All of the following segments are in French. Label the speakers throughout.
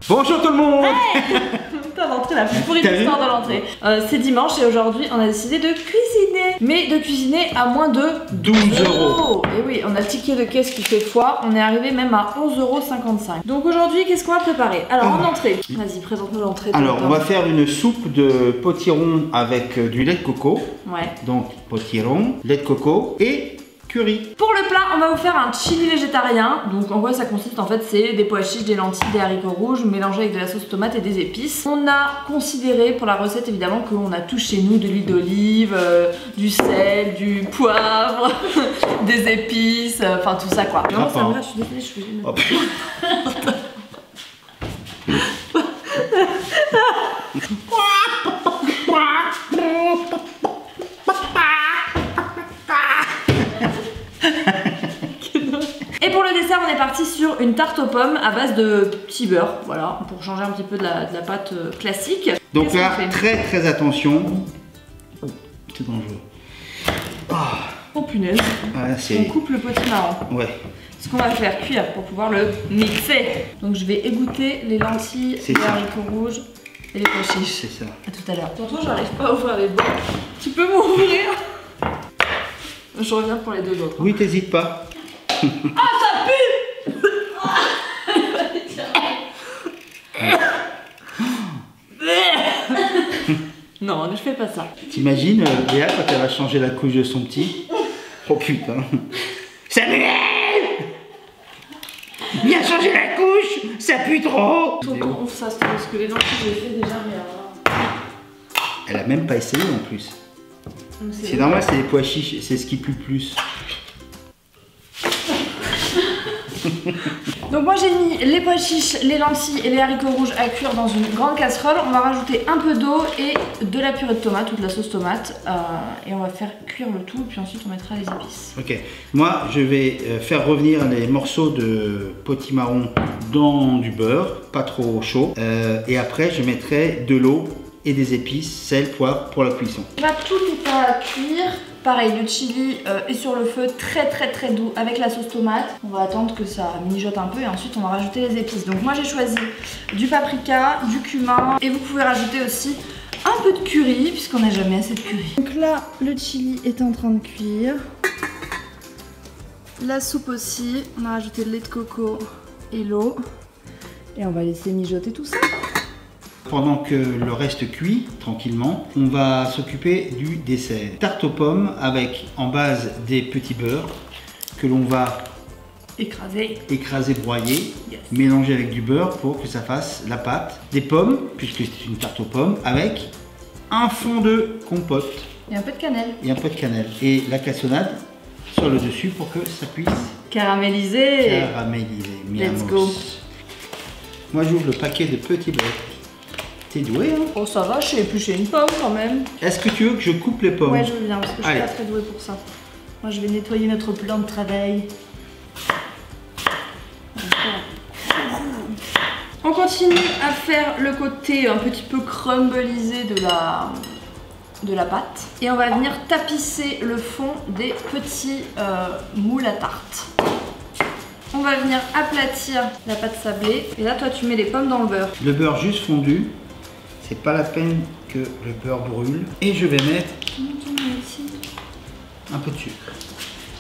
Speaker 1: Bonjour tout le monde.
Speaker 2: T'as l'entrée la plus pourrie de l'histoire de l'entrée. C'est dimanche et aujourd'hui on a décidé de cuisiner. Mais de cuisiner à moins de
Speaker 1: 12 €.
Speaker 2: Et oui, on a le ticket de caisse qui fait foi. On est arrivé même à 11,55 €. Donc aujourd'hui, qu'est-ce qu'on va préparer? Alors en entrée, vas-y, présente-nous l'entrée.
Speaker 1: Alors on va faire une soupe de potiron avec du lait de coco.
Speaker 2: Ouais.
Speaker 1: Donc potiron, lait de coco et curry.
Speaker 2: Pour le plat, on va vous faire un chili végétarien. Donc en quoi ça consiste? En fait, c'est des pois chiches, des lentilles, des haricots rouges mélangés avec de la sauce tomate et des épices. On a considéré pour la recette évidemment qu'on a tout chez nous, de l'huile d'olive, du sel, du poivre, des épices, enfin tout ça quoi. Non, ça me va, je suis désolée, je suis une... Et pour le dessert, on est parti sur une tarte aux pommes à base de petit beurre, voilà, pour changer un petit peu de la pâte classique.
Speaker 1: Donc là, très attention. Oh, c'est dangereux.
Speaker 2: Oh punaise.
Speaker 1: Ah,
Speaker 2: on coupe le potimarron.
Speaker 1: Ouais.
Speaker 2: Ce qu'on va faire cuire pour pouvoir le mixer. Donc je vais égoutter les lentilles, les haricots rouges et les pois chiches.
Speaker 1: C'est ça.
Speaker 2: À tout à l'heure. Tonton, j'arrive pas à ouvrir les bords. Tu peux m'ouvrir? Je reviens pour les deux autres.
Speaker 1: Oui, t'hésites pas.
Speaker 2: Ah, ça pue! Non, ne fais pas ça.
Speaker 1: T'imagines Léa quand elle va changer la couche de son petit? Oh putain. Ça m'énerve! Viens changer la couche! Ça pue trop!
Speaker 2: Tonton, ouvre ça, parce que les lentilles, j'ai fait déjà, mais...
Speaker 1: Elle a même pas essayé en plus. C'est normal, c'est les pois chiches, c'est ce qui pue plus.
Speaker 2: Donc moi j'ai mis les pois chiches, les lentilles et les haricots rouges à cuire dans une grande casserole. On va rajouter un peu d'eau et de la purée de tomate ou de la sauce tomate. Et on va faire cuire le tout, puis ensuite on mettra les épices.
Speaker 1: Ok, moi je vais faire revenir les morceaux de potimarron dans du beurre, pas trop chaud. Et après je mettrai de l'eau et des épices, sel, poivre pour la cuisson.
Speaker 2: Là tout est à cuire. Pareil, le chili est sur le feu, très doux avec la sauce tomate. On va attendre que ça mijote un peu et ensuite on va rajouter les épices. Donc moi j'ai choisi du paprika, du cumin et vous pouvez rajouter aussi un peu de curry puisqu'on n'a jamais assez de curry. Donc là, le chili est en train de cuire. La soupe aussi, on a rajouté le lait de coco et l'eau. Et on va laisser mijoter tout ça.
Speaker 1: Pendant que le reste cuit tranquillement, on va s'occuper du dessert. Tarte aux pommes avec en base des petits beurres que l'on va écraser, broyer, mélanger avec du beurre pour que ça fasse la pâte. Des pommes, puisque c'est une tarte aux pommes, avec un fond de compote.
Speaker 2: Et un peu de cannelle.
Speaker 1: Et un peu de cannelle. Et la cassonade sur le dessus pour que ça puisse
Speaker 2: caraméliser. Let's go.
Speaker 1: Moi j'ouvre le paquet de petits beurres. T'es doué hein?
Speaker 2: Oh ça va, je sais éplucher une pomme quand même.
Speaker 1: Est-ce que tu veux que je coupe les pommes?
Speaker 2: Ouais, je veux bien parce que je suis pas très douée pour ça. Moi je vais nettoyer notre plan de travail. On continue à faire le côté un petit peu crumblisé de la pâte. Et on va venir tapisser le fond des petits moules à tarte. On va venir aplatir la pâte sablée. Et là toi tu mets les pommes dans le beurre.
Speaker 1: Le beurre juste fondu. C'est pas la peine que le beurre brûle. Et je vais mettre un peu de sucre.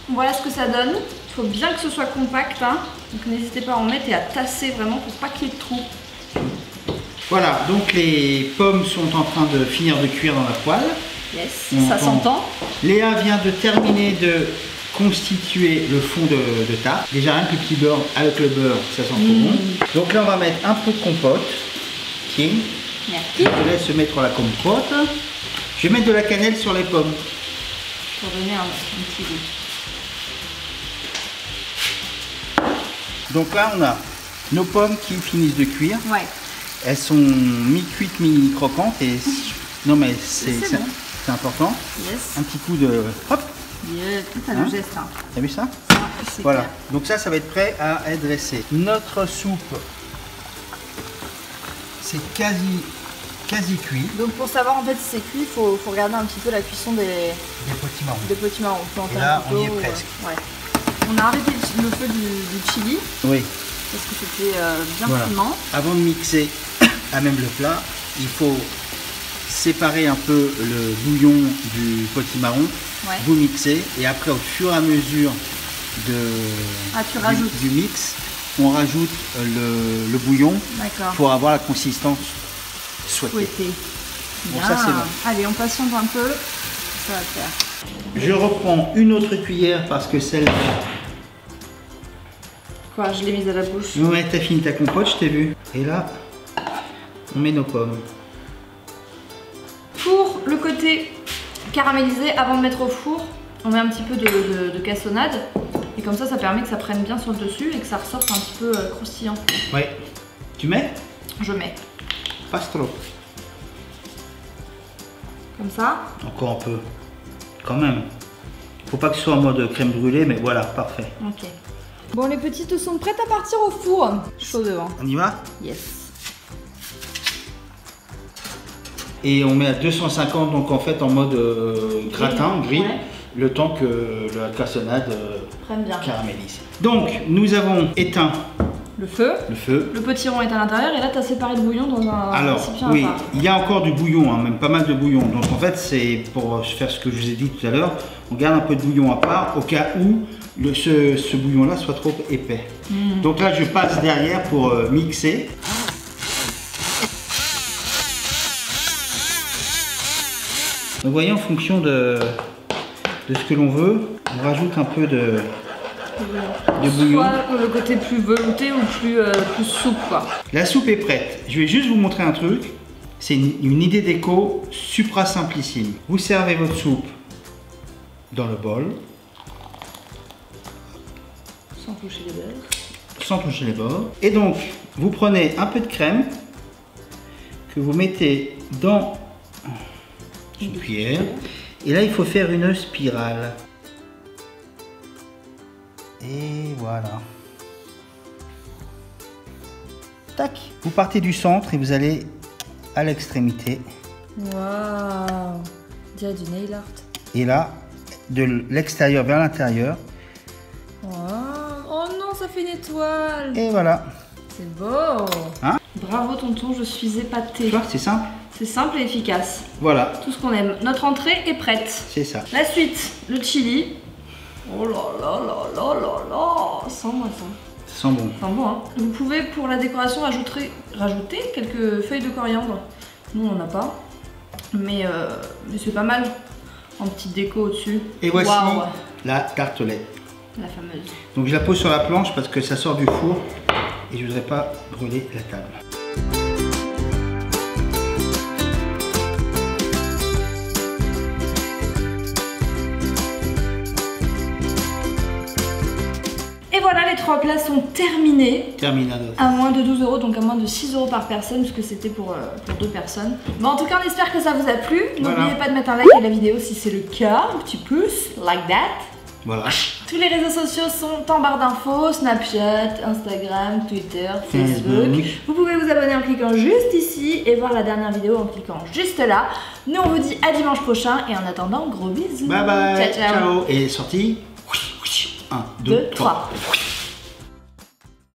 Speaker 2: Voilà ce que ça donne. Il faut bien que ce soit compact. Hein. Donc n'hésitez pas à en mettre et à tasser vraiment pour pas qu'il y ait de trous.
Speaker 1: Voilà, donc les pommes sont en train de finir de cuire dans la poêle.
Speaker 2: Yes, ça s'entend.
Speaker 1: Léa vient de terminer de constituer le fond de tarte. Déjà un petit beurre avec le beurre, ça sent trop bon. Donc là on va mettre un peu de compote. Tiens.
Speaker 2: Merci.
Speaker 1: Je te laisse mettre la compote. Je vais mettre de la cannelle sur les pommes.
Speaker 2: Pour donner un petit goût.
Speaker 1: Donc là on a nos pommes qui finissent de cuire.
Speaker 2: Ouais.
Speaker 1: Elles sont mi-cuites, mi-croquantes et non mais c'est bon. Important.
Speaker 2: Yes.
Speaker 1: Un petit coup de hop.
Speaker 2: Yeah, tout à le geste. Hein.
Speaker 1: T'as vu ça?
Speaker 2: Voilà.
Speaker 1: Clair. Donc ça va être prêt à être dressé. Notre soupe, c'est quasi cuit.
Speaker 2: Donc pour savoir en fait si c'est cuit, il faut regarder un petit peu la cuisson des
Speaker 1: potimarrons.
Speaker 2: Des potimarrons.
Speaker 1: Et là, on y est presque.
Speaker 2: Ouais. On a arrêté le feu du chili.
Speaker 1: Oui.
Speaker 2: parce que c'était bien
Speaker 1: Voilà.
Speaker 2: fumant.
Speaker 1: Avant de mixer à même le plat, il faut séparer un peu le bouillon du potimarron.
Speaker 2: Ouais.
Speaker 1: Vous mixez et après au fur et à mesure
Speaker 2: tu rajoutes.
Speaker 1: du mix, on rajoute le bouillon pour avoir la consistance souhaitée. Bon, ça c'est bon.
Speaker 2: Allez, on patiente un peu, ça va faire.
Speaker 1: Je reprends une autre cuillère parce que celle-là...
Speaker 2: Quoi, je l'ai mise à la bouche.
Speaker 1: Ouais, t'as fini ta compote, je t'ai vu. Et là, on met nos pommes.
Speaker 2: Pour le côté caramélisé, avant de mettre au four, on met un petit peu de cassonade. Et comme ça permet que ça prenne bien sur le dessus et que ça ressorte un petit peu croustillant.
Speaker 1: Ouais. Tu mets?
Speaker 2: Je mets.
Speaker 1: Pas trop.
Speaker 2: Comme ça.
Speaker 1: Encore un peu. Quand même. Faut pas que ce soit en mode crème brûlée, mais voilà, parfait.
Speaker 2: Ok. Bon, les petites sont prêtes à partir au four. Chaud devant.
Speaker 1: On y va?
Speaker 2: Yes.
Speaker 1: Et on met à 250, donc en fait en mode gratin, grill,
Speaker 2: ouais.
Speaker 1: Le temps que la cassonade
Speaker 2: prenne bien.
Speaker 1: Caramélise. Donc, nous avons éteint
Speaker 2: le feu.
Speaker 1: Le
Speaker 2: petit rond est à l'intérieur et là tu as séparé le bouillon dans un récipient à part.
Speaker 1: Il y a encore du bouillon, hein, même pas mal de bouillon. Donc en fait, c'est pour faire ce que je vous ai dit tout à l'heure, on garde un peu de bouillon à part au cas où ce bouillon-là soit trop épais. Donc là, je passe derrière pour mixer. Donc vous voyez, en fonction de ce que l'on veut, on rajoute un peu de bouillon.
Speaker 2: Soit le côté plus velouté ou plus soupe, quoi.
Speaker 1: La soupe est prête. Je vais juste vous montrer un truc. C'est une idée déco supra simplissime. Vous servez votre soupe dans le bol.
Speaker 2: Sans toucher les bords.
Speaker 1: Sans toucher les bords. Et donc, vous prenez un peu de crème que vous mettez dans une cuillère. Et là, il faut faire une spirale. Et voilà. Tac. Vous partez du centre et vous allez à l'extrémité.
Speaker 2: Waouh. Dirait du nail art.
Speaker 1: Et là, de l'extérieur vers l'intérieur.
Speaker 2: Wow. Oh non, ça fait une étoile.
Speaker 1: Et voilà.
Speaker 2: C'est beau.
Speaker 1: Hein?
Speaker 2: Bravo tonton, je suis épatée.
Speaker 1: Tu vois, c'est simple.
Speaker 2: C'est simple et efficace.
Speaker 1: Voilà.
Speaker 2: Tout ce qu'on aime. Notre entrée est prête.
Speaker 1: C'est ça.
Speaker 2: La suite, le chili. Oh là là là là là là. Sens moi ça.
Speaker 1: Ça sent bon.
Speaker 2: Ça sent bon, hein. Vous pouvez pour la décoration rajouter quelques feuilles de coriandre. Nous on n'en a pas. Mais c'est pas mal. En petite déco au-dessus.
Speaker 1: Et voici
Speaker 2: wow.
Speaker 1: la tartelette.
Speaker 2: La fameuse.
Speaker 1: Donc je la pose sur la planche parce que ça sort du four et je voudrais pas brûler la table.
Speaker 2: Et voilà, les 3 plats sont terminés.
Speaker 1: Terminado.
Speaker 2: À moins de 12 €, donc à moins de 6 € par personne, puisque c'était pour 2 personnes. Bon, en tout cas, on espère que ça vous a plu. N'oubliez pas de mettre un like à la vidéo si c'est le cas, un petit pouce, like that.
Speaker 1: Voilà.
Speaker 2: Tous les réseaux sociaux sont en barre d'infos, Snapchat, Instagram, Twitter, Facebook. Vous pouvez vous abonner en cliquant juste ici et voir la dernière vidéo en cliquant juste là. Nous, on vous dit à dimanche prochain et en attendant, gros bisous.
Speaker 1: Bye bye.
Speaker 2: Ciao, ciao.
Speaker 1: Ciao. Et sortie. 1, 2, 3.